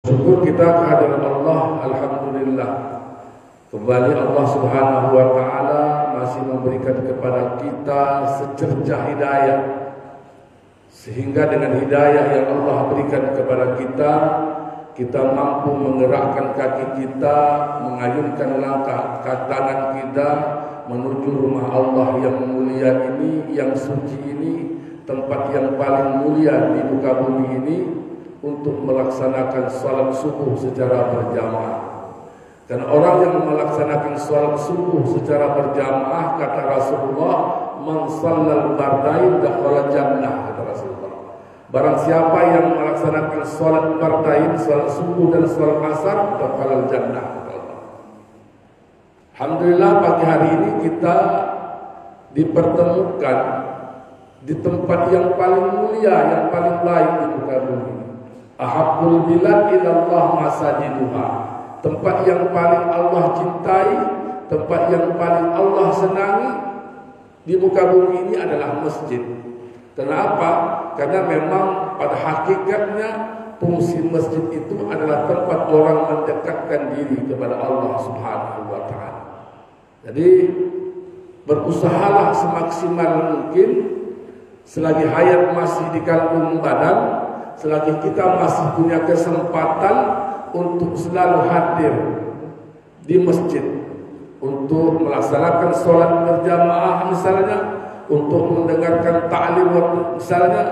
Syukur kita kehadiran Allah, alhamdulillah. Kembali Allah Subhanahu wa taala masih memberikan kepada kita secercah hidayah. Sehingga dengan hidayah yang Allah berikan kepada kita, kita mampu menggerakkan kaki kita, mengayunkan langkah tangan kita menuju rumah Allah yang mulia ini, yang suci ini, tempat yang paling mulia di muka bumi ini, untuk melaksanakan salat subuh secara berjamaah. Dan orang yang melaksanakan salat subuh secara berjamaah, kata Rasulullah, man shallal bardain dakhala jannah, kata Rasulullah. Barang siapa yang melaksanakan salat bardain, salat subuh dan salat asar, dakhala jannah, kata Allah. Alhamdulillah pagi hari ini kita dipertemukan di tempat yang paling mulia, yang paling baik di muka bumi. Ahabbul bilad ilallah masajiduha. Tempat yang paling Allah cintai, tempat yang paling Allah senangi di muka bumi ini adalah masjid. Kenapa? Karena memang pada hakikatnya fungsi masjid itu adalah tempat orang mendekatkan diri kepada Allah Subhanahu wa taala. Jadi berusahalah semaksimal mungkin selagi hayat masih di kandung badan, selagi kita masih punya kesempatan untuk selalu hadir di masjid, untuk melaksanakan sholat berjamaah misalnya, untuk mendengarkan ta'lim misalnya.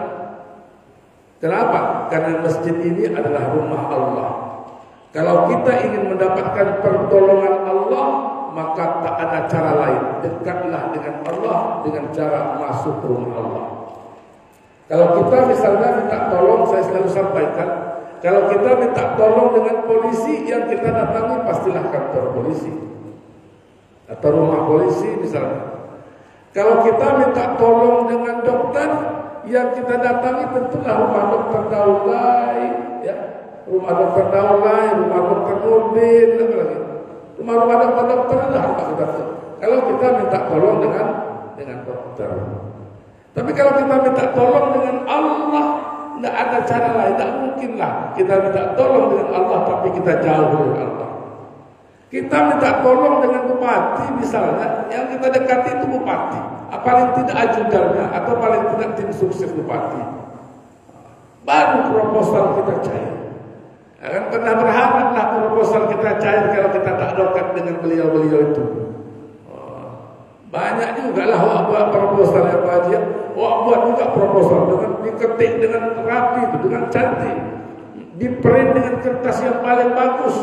Kenapa? Karena masjid ini adalah rumah Allah. Kalau kita ingin mendapatkan pertolongan Allah, maka tak ada cara lain. Dekatlah dengan Allah dengan cara masuk rumah Allah. Kalau kita misalnya minta tolong, saya selalu sampaikan, kalau kita minta tolong dengan polisi, yang kita datangi pastilah kantor polisi atau rumah polisi misalnya. Kalau kita minta tolong dengan dokter, yang kita datangi tentulah rumah dokter Daulay, ya, rumah dokter Daulay, rumah dokter Nurdin, apa lagi, rumah-rumah dokter adalah apa kita. Kalau kita minta tolong dengan dokter. Tapi kalau kita minta tolong dengan Allah, tidak ada cara lain, tidak mungkinlah kita minta tolong dengan Allah tapi kita jauh dari Allah. Kita minta tolong dengan bupati misalnya, yang kita dekati itu bupati, paling tidak ajudannya atau paling tidak tim sukses bupati. Baru proposal kita cair. Kan pernah berharaplah proposal kita cair kalau kita tak dekat dengan beliau-beliau itu. Banyak juga lah wak buat proposal yang wajib, wak buat juga proposal dengan diketik dengan rapi, dengan cantik, diprint dengan kertas yang paling bagus,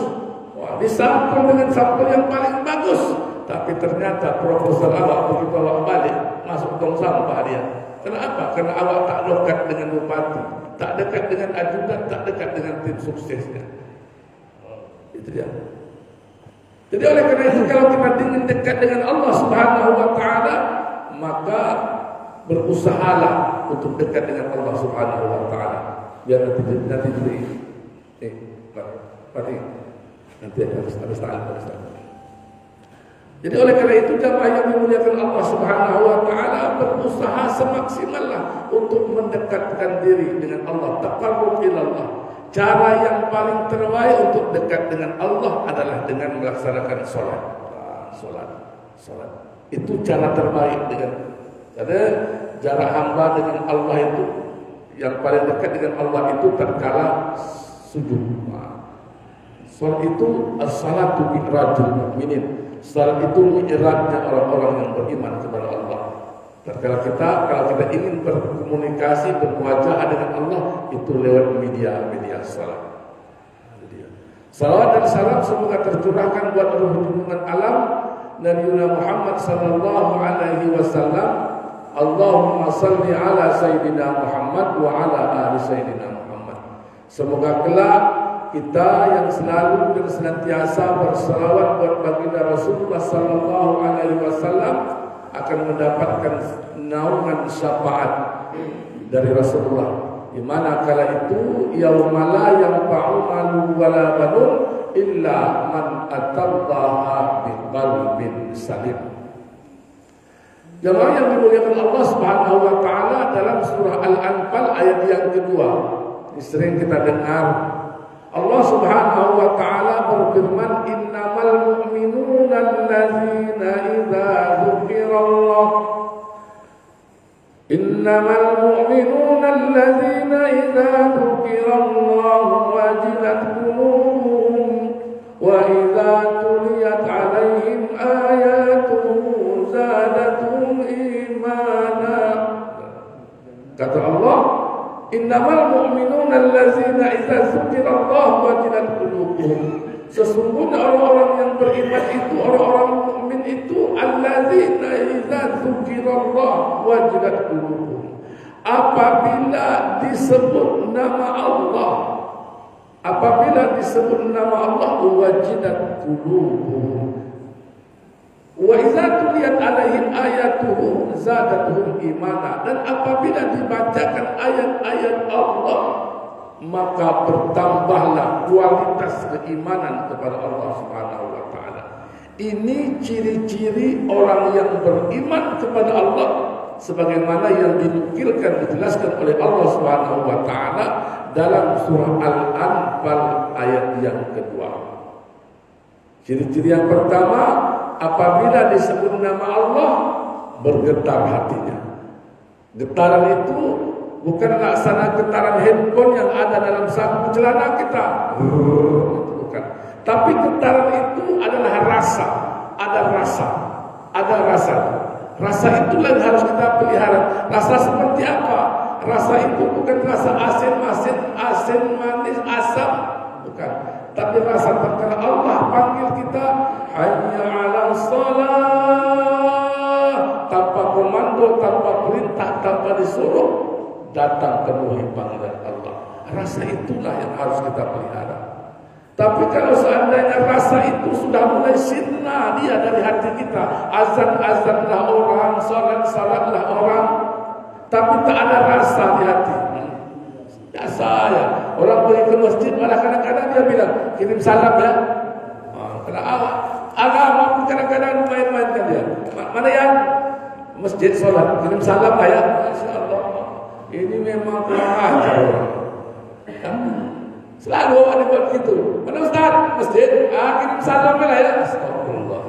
disampul dengan sampul yang paling bagus. Tapi ternyata proposal awak begitu awak balik masuk tong sampah dia. Kenapa? Karena awak tak dekat dengan bupati, tak dekat dengan ajudan, tak dekat dengan tim suksesnya. Itu dia. Jadi oleh karena itu kalau kita ingin dekat dengan Allah Subhanahu wa taala, maka berusahalah untuk dekat dengan Allah Subhanahu wa taala. Biar nanti Pak nanti harus taat. Jadi oleh karena itu jamaah yang dimuliakan Allah Subhanahu wa taala, berusaha semaksimallah untuk mendekatkan diri dengan Allah, taqarrub ilallah. Cara yang paling terbaik untuk dekat dengan Allah adalah dengan melaksanakan sholat. Sholat. Itu cara terbaik karena jarak hamba dengan Allah itu, yang paling dekat dengan Allah itu tatkala sujud. Sholat itu as-salatu mi'rajul mu'minin. Sholat itu mi'rajnya orang-orang yang beriman kepada Allah. Kalau kita ingin berkomunikasi, bermuajah dengan Allah, itu lewat media salat. Salawat dan salam semoga tercurahkan buat ruh junjungan alam Nabiuna Muhammad sallallahu alaihi wasallam. Allahumma salli ala sayyidina Muhammad wa ala ali sayyidina Muhammad. Semoga kelak kita yang selalu dan senantiasa bersalawat buat baginda Rasulullah sallallahu alaihi wasallam akan mendapatkan naungan syafaat dari Rasulullah, di mana kala itu yaumala yanfa'u malun wala banun illa man atallaha biqalbin salim. Jemaah yang dimuliakan Allah Subhanahu wa taala, dalam surah Al-Anfal ayat yang kedua, sering kita dengar Allah Subhanahu wa taala berfirman, "Innamal mu'minuna allazina idza dzukirallah Innamal mu'minuna allazina idza dzukirallah wajilat qulubuhum wa idza tuliyat 'alaihim ayatuhu zadatuhum imana." Kata Allah, "Innamal mu'minuna allazina idza dzukirallah wajilat qulubuhum." Sesungguhnya orang-orang yang beriman itu, orang-orang mukmin itu, allazina idza dzukirallah wajilat qulubuhum. Apabila disebut nama Allah, apabila disebut nama Allah, wajilat qulubuhum. Wa idza tuliyat 'alaihim ayatuhu zadatuhum imana. Dan apabila dibacakan ayat-ayat Allah, maka bertambahlah kualitas keimanan kepada Allah Subhanahu wa taala. Ini ciri-ciri orang yang beriman kepada Allah sebagaimana yang dinukilkan, dijelaskan oleh Allah Subhanahu wa taala dalam surah Al-Anfal ayat yang kedua. Ciri-ciri yang pertama, apabila disebut nama Allah, bergetar hatinya. Getaran itu bukan laksana getaran handphone yang ada dalam saku celana kita. Bukan. Tapi getaran itu adalah rasa. Ada rasa. Ada rasa. Rasa itulah yang harus kita pelihara. Rasa seperti apa? Rasa itu bukan rasa asin, manis, asam. Bukan. Tapi rasa tatkala Allah panggil kita, hayya 'alas shalah, tanpa komando, tanpa perintah, tanpa disuruh, datang penuhi panggilan Allah. Rasa itulah yang harus kita pelihara. Tapi kalau seandainya rasa itu sudah mulai sirna dia dari hati kita, azan-azanlah orang, salat-salatlah orang, tapi tak ada rasa di hati. Biasa ya, orang pergi ke masjid malah kadang-kadang dia bilang, kirim salam ya. Kalau agama pun kadang-kadang main-mainkan dia. Mana yang masjid salat, kirim salam lah ya. Masya Allah. Ini memang kurang ajar orang. Selalu ada buat begitu. Mana Ustaz? Masjid? Kirim salam lah ya. Astagfirullah.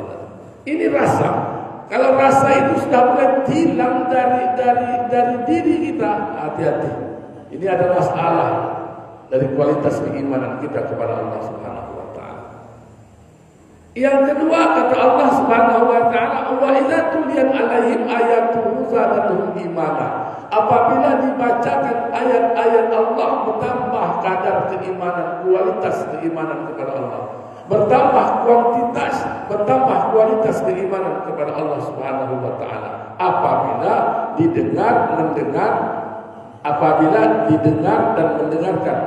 Ini rasa. Kalau rasa itu sudah mulai hilang dari diri kita, hati-hati. Ini ada masalah dari kualitas keimanan kita kepada Allah Subhanahu wa taala. Yang kedua, kata Allah Subhanahu wa taala, "Wa idza tuliyat 'alaihim ayatuhu zadatuhum imana." Apabila dibacakan ayat-ayat Allah, bertambah kadar keimanan, kualitas keimanan kepada Allah. Bertambah kuantitas, bertambah kualitas keimanan kepada Allah Subhanahu wa taala. Apabila didengar, mendengar, apabila didengar dan mendengarkan.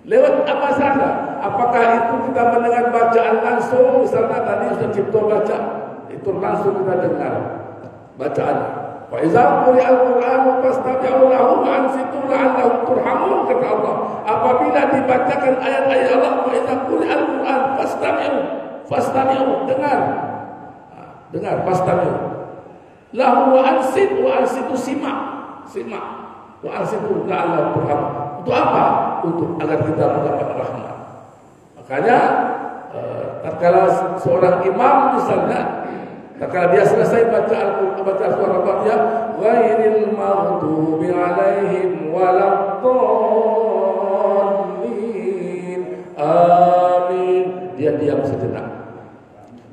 Lewat apa saja? Apakah itu kita mendengar bacaan langsung, misalnya tadi Ustaz Cipto baca, itu langsung kita dengar bacaan. Wa idza quri'al Qur'anu fastami'u lahu wa ansitu la'allahum turhamun, kata Allah. Apabila dibacakan ayat-ayat Allah, wa idza quri'al Qur'an fastami'u, dengar. Dengar, fastami'u. Lahu wa ansitu simak. Wa ansitu la'allahum turhamun. Untuk apa? Untuk agar kita mendapat rahmat. Makanya tatkala seorang imam misalnya, tatkala dia selesai baca surah Al-Fatihah, ghairil maghdubi 'alaihim waladdallin, amin, dia diam sejenak.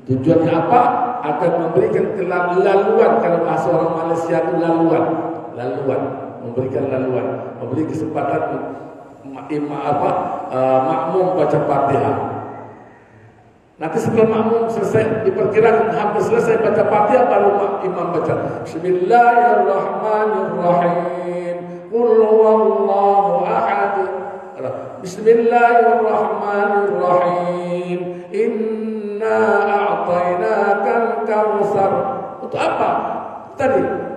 Tujuannya apa? Akan memberikan laluan, kalau bahasa orang Malaysia itu laluan, memberikan laluan, memberi kesempatan makmum baca Fatihah. Nanti setelah makmum selesai, diperkirakan hampir selesai baca Fatihah, baru imam baca Bismillahirrahmanirrahim, Qul huwallahu ahad, Bismillahirrahmanirrahim, Inna a'tainakal kautsar. Untuk apa? Tadi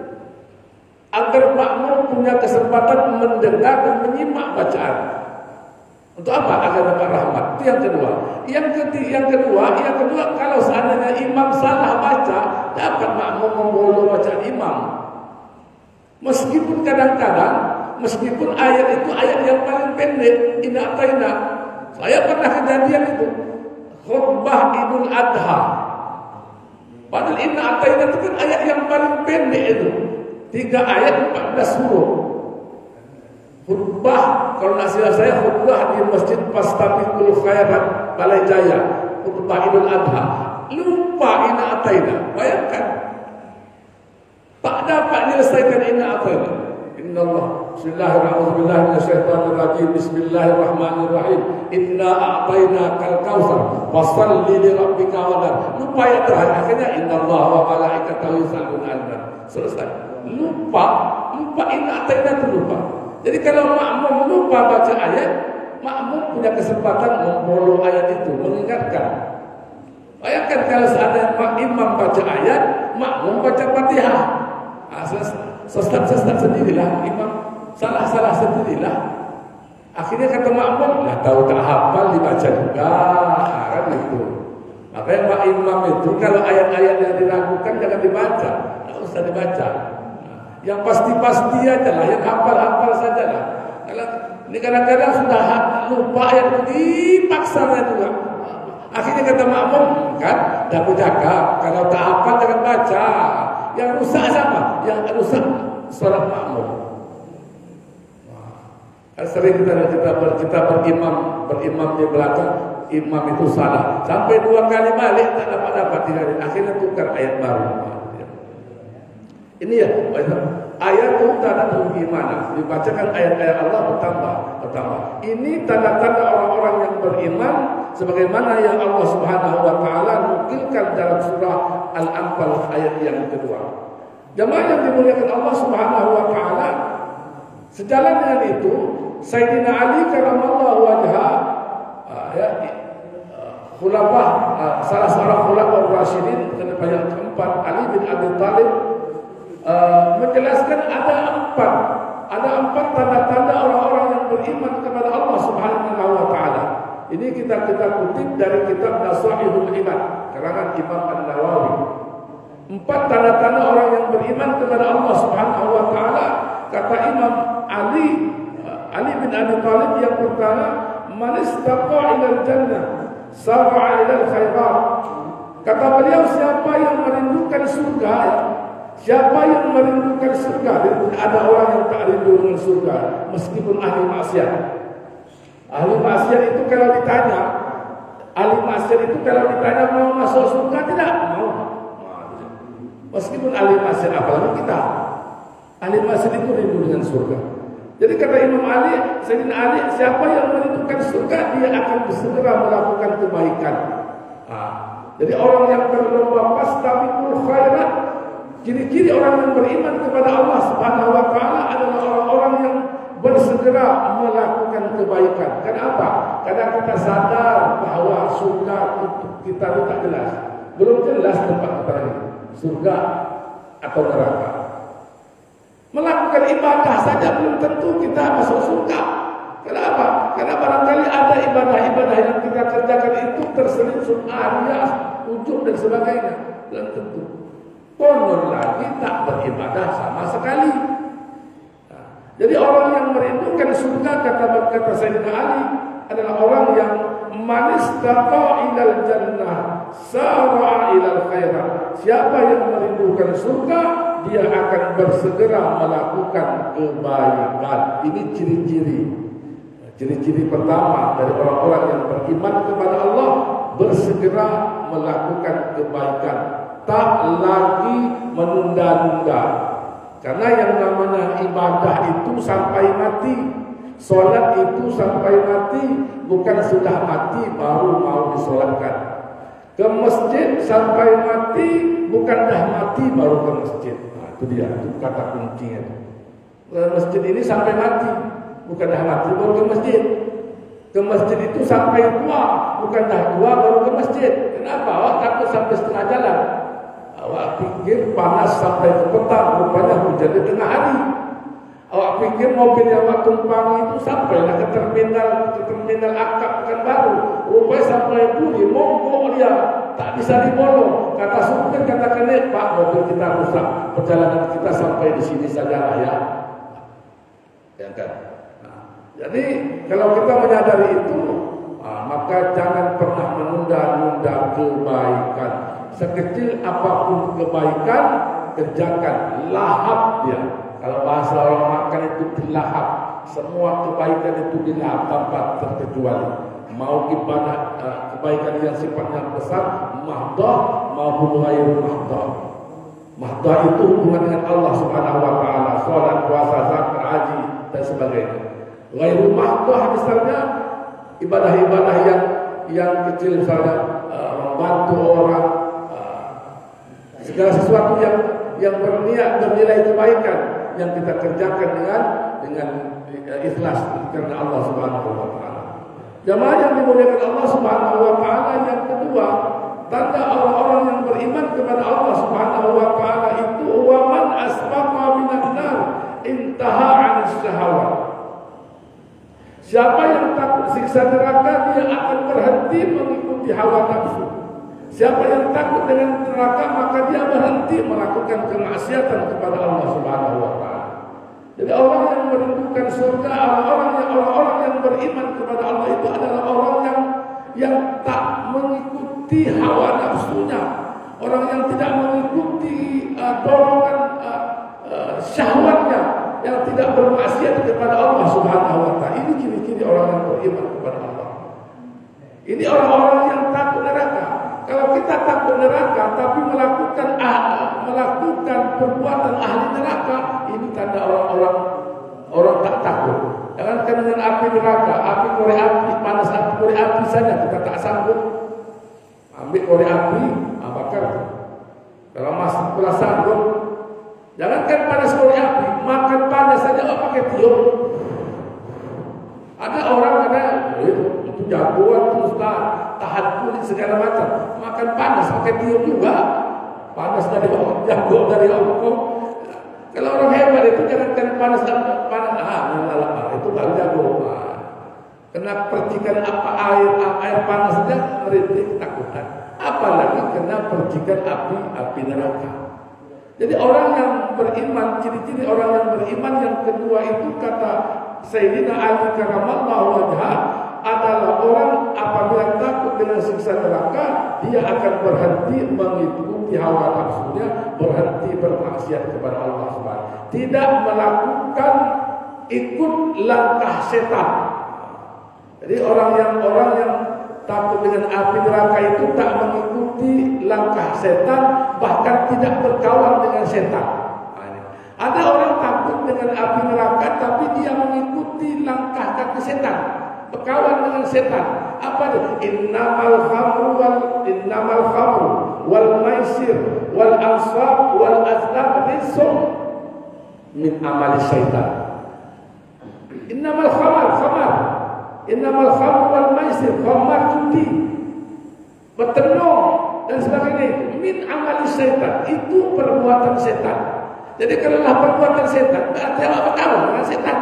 agar makmum punya kesempatan mendengar dan menyimak bacaan. Untuk apa? Agar dapat rahmat. Itu yang kedua. Yang kedua, kalau seandainya imam salah baca, dapat makmum membolong bacaan imam. Meskipun kadang-kadang meskipun ayat itu ayat yang paling pendek, inna ataina. Saya pernah kejadian itu khutbah Idul Adha. Padahal inna ataina itu kan ayat yang paling pendek itu, 3 ayat 14 huruf. Khutbah, kalau nasihat saya khutbah di Masjid Pastabiqul Khairat Balai Jaya, khutbah Idul Adha. Lupa inna ataina. Bayangkan, tak dapat menyelesaikan inna ataina. Innallah, bismillahirrahmanirrahim, bismillahirrahmanirrahim, inna a'tainakal kautsar fashalli li rabbika wanhar. Lupa ayat terakhir, akhirnya innallaha wa malaikatahu yusholluna 'alan. Selesai. Lupa inna ataina itu lupa. Jadi kalau makmum lupa baca ayat, makmum punya kesempatan memfollow ayat itu, mengingatkan. Bayangkan kalau seandainya imam baca ayat, makmum baca Fatihah. Sesat sendirilah, imam salah sendirilah. Akhirnya kata makmum, lah tahu tak hafal dibaca juga, kan itu. Makanya Pak Imam itu kalau ayat-ayat yang diragukan jangan dibaca, tak usah dibaca. Yang pasti-pasti aja lah, yang hafal-hafal saja lah. Kalau ini kadang-kadang sudah lupa ayat dipaksa juga. Akhirnya kata makmum, kan, dah berjaga, kalau tak hafal jangan baca. Yang rusak sama, yang rusak salat makmum. Kan sering kita berimam di belakang, imam itu salah. Sampai 2 kali balik tak dapat tidak. Akhirnya tukar ayat baru. Ini ya, ayat itu tanda beriman. Dibacakan ayat-ayat Allah bertambah. Ini tanda-tanda orang-orang yang beriman, sebagaimana yang Allah Subhanahu wa taala nukilkan dalam surah Al-Anfal ayat yang kedua. Jemaah yang dimuliakan Allah Subhanahu wa taala, sejalan dengan itu Sayyidina Ali karramallahu wajha, khulafah, salah seorang khulafah Rasyidin yang keempat, Ali bin Abi Thalib, menjelaskan ada empat tanda-tanda orang-orang yang beriman kepada Allah Subhanahu wa taala. Ini kita kutip dari kitab Nasaihul Ibad karangan Imam An-Nawawi. 4 tanda-tanda orang yang beriman kepada Allah Subhanahu wa taala, kata Imam Ali bin Abi Thalib, yang pertama, man istaqa'a ilal jannah sar'a ilal khairat. Kata beliau, siapa yang merindukan surga, siapa yang merindukan surga, ada orang yang tak rindu dengan surga meskipun ahli maksiat. Ahli maksiat itu kalau ditanya mau masuk surga, tidak mau. Meskipun ahli maksiat, apalagi kita. Ahli maksiat itu rindu dengan surga. Jadi kata Imam Ali, Sayyidina Ali, siapa yang merindukan surga, dia akan segera melakukan kebaikan. Jadi orang yang berlomba fastabiqul khairat, ciri-ciri orang yang beriman kepada Allah Subhanahu wa taala adalah orang-orang yang bersegera melakukan kebaikan. Kenapa? Karena kita sadar bahwa surga kita itu tak jelas. Belum jelas tempat kita ini, surga atau neraka. Melakukan ibadah saja belum tentu kita masuk surga. Kenapa? Karena barangkali ada ibadah-ibadah yang kita kerjakan itu terselip sum'ah, ujub dan sebagainya. Belum tentu. Konon lagi tak beribadah sama sekali. Jadi orang yang merindukan surga, kata Sayyidina Ali, adalah orang yang man istaqa'a ilal jannah sar'a ilal khairat. Siapa yang merindukan surga, dia akan bersegera melakukan kebaikan. Ini ciri-ciri pertama dari orang-orang yang beriman kepada Allah, bersegera melakukan kebaikan, tak lagi menunda-nunda. Karena yang namanya ibadah itu sampai mati, solat itu sampai mati, bukan sudah mati baru mau disolatkan. Ke masjid sampai mati, bukan dah mati baru ke masjid. Itu dia, itu kata kuncinya. Ke masjid ini sampai mati, bukan dah mati baru ke masjid. Ke masjid itu sampai tua, bukan dah tua baru ke masjid. Kenapa? Awak takut sampai setengah jalan. Awak pikir panas sampai ke petang, rupanya hujan di tengah hari. Awak pikir mobil yang awak tumpangi itu sampailah ke terminal akap Pekanbaru, rupanya sampai Puri, mogok dia, tak bisa dibolong. Kata supir, kata kenek, Pak, mobil kita rusak, perjalanan kita sampai di sini saja lah ya. Ya kan? Nah, jadi kalau kita menyadari itu, maka jangan pernah menunda-nunda kebaikan. Sekecil apapun kebaikan, kerjakan, lahap dia. Kalau bahasa orang makan itu dilahap. Semua kebaikan itu dilahap tanpa terkecuali. Mau ibadah kebaikan yang sifatnya besar, mahdah maupun ghairu mahdah. Mahdah itu hubungan dengan Allah Subhanahu wa taala, salat, puasa, zakat, haji dan sebagainya. Ghairu mahdah misalnya ibadah-ibadah yang kecil, misalnya membantu orang, segala sesuatu yang berniat bernilai kebaikan yang kita kerjakan dengan ikhlas karena Allah Subhanahu wa taala. Jamaah yang dimuliakan Allah Subhanahu wa taala, yang kedua, tanda orang-orang yang beriman kepada Allah Subhanahu wa taala itu wa man asbaqa minan nar intaha 'anil syahawat. Siapa yang takut siksa neraka, dia akan berhenti mengikuti hawa nafsu. Siapa yang takut dengan neraka, maka dia berhenti melakukan kemaksiatan kepada Allah Subhanahu wa taala. Jadi orang yang merindukan surga, orang-orang yang beriman kepada Allah itu adalah orang yang tak mengikuti hawa nafsunya, orang yang tidak mengikuti dorongan syahwatnya, yang tidak bermaksiat kepada Allah Subhanahu wa taala. Ini ciri-ciri orang yang beriman kepada Allah. Ini orang-orang yang takut neraka. Kalau kita takut neraka tapi melakukan perbuatan ahli neraka, ini tanda orang tak takut. Jangankan dengan api neraka, api korek api, panas api korek api saja kita tak sanggup. Ambil korek api, bakar. Kalau masih pula sanggup, jangankan panas korek api, makan panas saja pakai tiup. Ada orang itu jagoan terus tahan kulit segala macam, makan panas pakai tiup juga. Panas dari Allah, jago dari Allah. Kalau orang hebat itu jangankan panas itu baru jago. Kena percikan air panas saja merintih ketakutan. Apalagi kena percikan api neraka. Jadi orang yang beriman, ciri-ciri orang yang beriman yang kedua itu kata Sayyidina Ali karramallahu wajhah adalah orang apabila takut dengan siksa neraka, dia akan berhenti mengikuti hawa nafsunya, berhenti bermaksiat kepada Allah Subhanahu. Tidak melakukan ikut langkah setan. Jadi orang yang takut dengan api neraka itu tak mengikuti langkah setan, bahkan tidak berkawan dengan setan. Ada orang takut dengan api neraka tapi dia mengikuti langkah kaki setan, berkawan dengan setan. Apa itu? Innamal khamru wal maisir wal ansab wal azlam rizqun min amali syaitan. Innamal khamru wal maisir, khamar judi, bertenung dan sebagainya, min amali syaitan, itu perbuatan setan. Jadi kalau perbuatan setan, berarti apa berkawan dengan setan.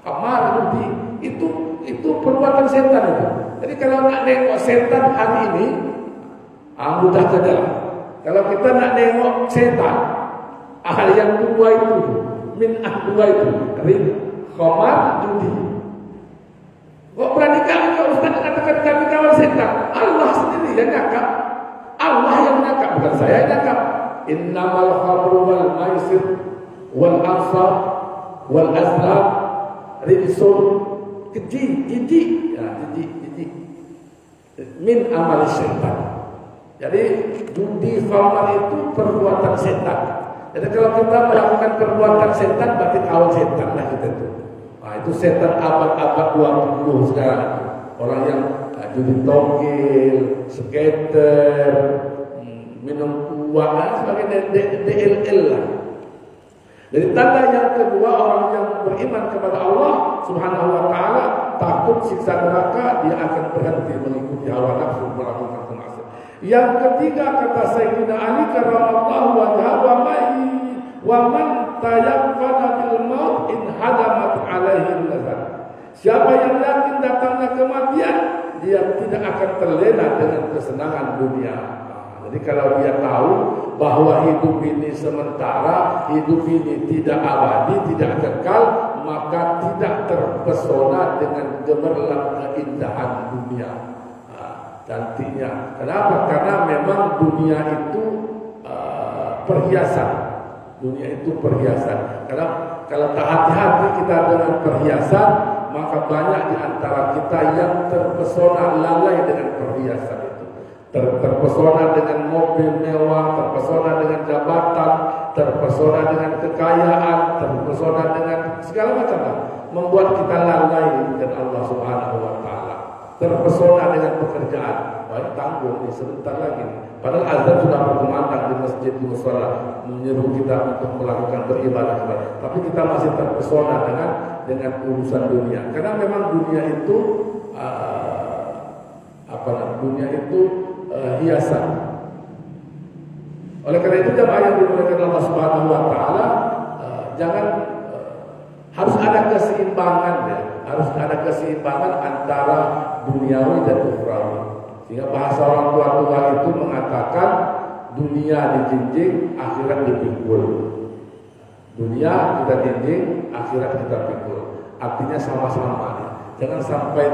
Khamar judi itu perbuatan setan itu. Jadi kalau nak nengok setan hari ini, mudah saja. Kalau kita nak nengok setan, yang kedua itu, min kedua itu, khamar judi. Kok berani kali kalau Ustaz katakan kami kawan setan? Allah sendiri yang nakap. Allah yang nakap, bukan saya yang nakap. Innamal khamru wal maisir wal ansab wal azlam rijsun, keji min amal syaitan. Jadi judi khamar itu perbuatan setan. Jadi kalau kita melakukan perbuatan setan, berarti kawan setan lah kita itu. Itu setan abad-abad 20 sekarang. Orang yang judi togel, skater, minum uang, sebagai DLL lah. Jadi tanda yang kedua orang yang beriman kepada Allah Subhanahu wa taala, takut siksa neraka, dia akan berhenti mengikuti hawa nafsu, melakukan kemaksiatan. Yang ketiga kata Sayyidina Ali karramallahu wajhahu wa man tayaqqana bil maut in hadamat alaihi lazat. Siapa yang yakin datangnya kematian, dia tidak akan terlena dengan kesenangan dunia. Jadi kalau dia tahu bahwa hidup ini sementara, hidup ini tidak abadi, tidak kekal, maka tidak terpesona dengan gemerlap keindahan dunia, cantiknya. Kenapa? Karena memang dunia itu perhiasan. Dunia itu perhiasan. Karena kalau tak hati-hati kita dengan perhiasan, maka banyak di antara kita yang terpesona, lalai dengan perhiasan itu. Terpesona dengan mobil mewah, terpesona dengan jabatan, terpesona dengan kekayaan, terpesona dengan segala macam, membuat kita lalai dengan Allah Subhanahu wa taala. Terpesona dengan pekerjaan, baik tanggung nih sebentar lagi. Padahal azan sudah berkumandang di masjid, di mushola, menyeru kita untuk melakukan beribadah kepada. Tapi kita masih terpesona dengan urusan dunia. Karena memang dunia itu dunia itu hiasan. Oleh karena itu jemaah yang dimuliakan Allah Subhanahu wa taala, jangan harus ada keseimbangan ya. Harus ada keseimbangan antara duniawi dan ukhrawi. Sehingga bahasa orang tua itu mengatakan dunia dijinjing, akhirat dipikul. Dunia kita jinjing, akhirat kita pikul. Artinya sama-sama. Jangan sampai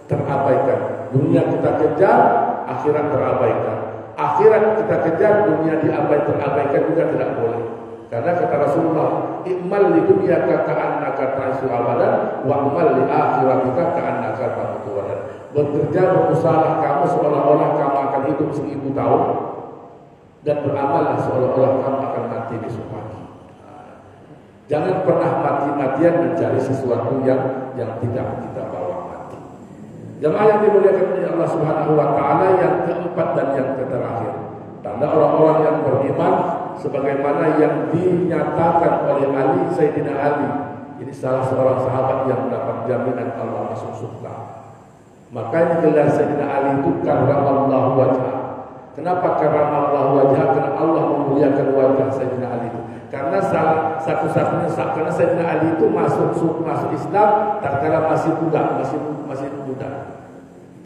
terabaikan. Dunia kita kejar, akhirat terabaikan. Akhirat kita kejar, dunia terabaikan juga tidak boleh. Karena kata Rasulullah, "I'mal li dunyaka ka'annaka ta'isu abadan wa amal li akhiratika ka'annaka tamutu abadan." Bekerja berusaha kamu seolah-olah kamu akan hidup 1000 tahun dan beramallah seolah-olah kamu akan mati besok pagi. Jangan pernah mati-matian mencari sesuatu yang tidak kita bawa mati. Jemaah yang dimuliakan oleh Allah Subhanahu wa taala, yang keempat dan yang terakhir, tanda orang-orang yang beriman sebagaimana yang dinyatakan oleh Ali, Sayyidina Ali. Ini salah seorang sahabat yang mendapat jaminan Allah masuk surga. Makanya gelar Sayyidina Ali itu karramallahu wajhah. Kenapa karramallahu wajhah? Karena Allah memuliakan wajah Sayyidina Ali itu. Karena satu-satunya, karena Sayyidina Ali itu masuk Islam tatkala masih muda.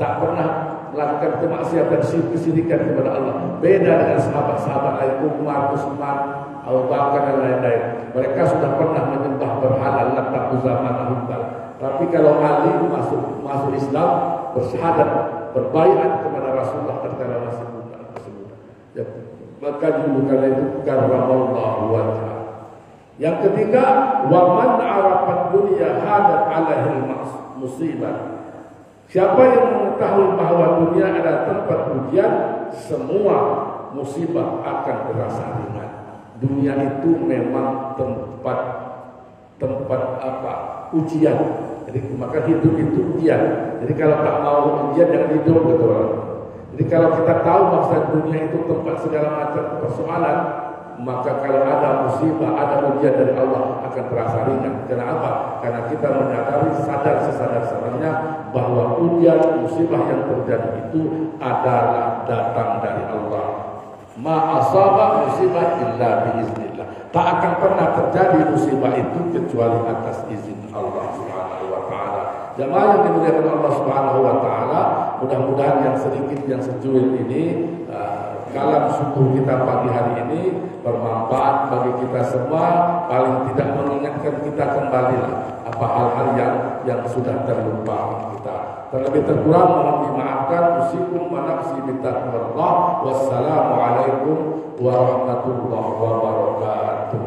Tak pernah melakukan kemaksiatan, kesyirikan kepada Allah. Beda dengan sahabat-sahabat lain, Umar, Utsman, Abu Bakar dan lain-lain. Mereka sudah pernah menyembah berhala, Lat, Uzza, Hubal. Tapi kalau Ali masuk Islam, bersyahadat, berbaiat kepada Rasulullah tatkala masih muda. Ya, maka julukannya itu karramallahu wajhah. Yang ketiga, wa man arafat dunya hadat alaihi musibah. Siapa yang mengetahui bahwa dunia adalah tempat ujian, semua musibah akan terasa ringan. Dunia itu memang tempat ujian. Jadi maka hidup itu ujian. Jadi kalau tak mau ujian, jangan hidup gitu. Jadi kalau kita tahu maksud dunia itu tempat segala macam persoalan, maka kalau ada musibah, ada ujian dari Allah akan terasa ringan. Kenapa? Karena kita menyadari, sadar sesadar-sadarnya bahwa ujian musibah yang terjadi itu adalah datang dari Allah. Ma asaba musibah illa biiznillah. Tak akan pernah terjadi musibah itu kecuali atas izin Allah Subhanahu wa taala. Jemaah yang dimuliakan Allah Subhanahu wa taala, mudah-mudahan yang sedikit yang secuil ini kalam syukur kita pagi hari ini bermanfaat bagi kita semua, paling tidak mengingatkan kita kembalilah apa hal-hal yang sudah terlupa kita. Terlebih terkurang mohon dimaafkan. Usikum wa nafsi bittaqwallah. Wassalamualaikum warahmatullahi wabarakatuh.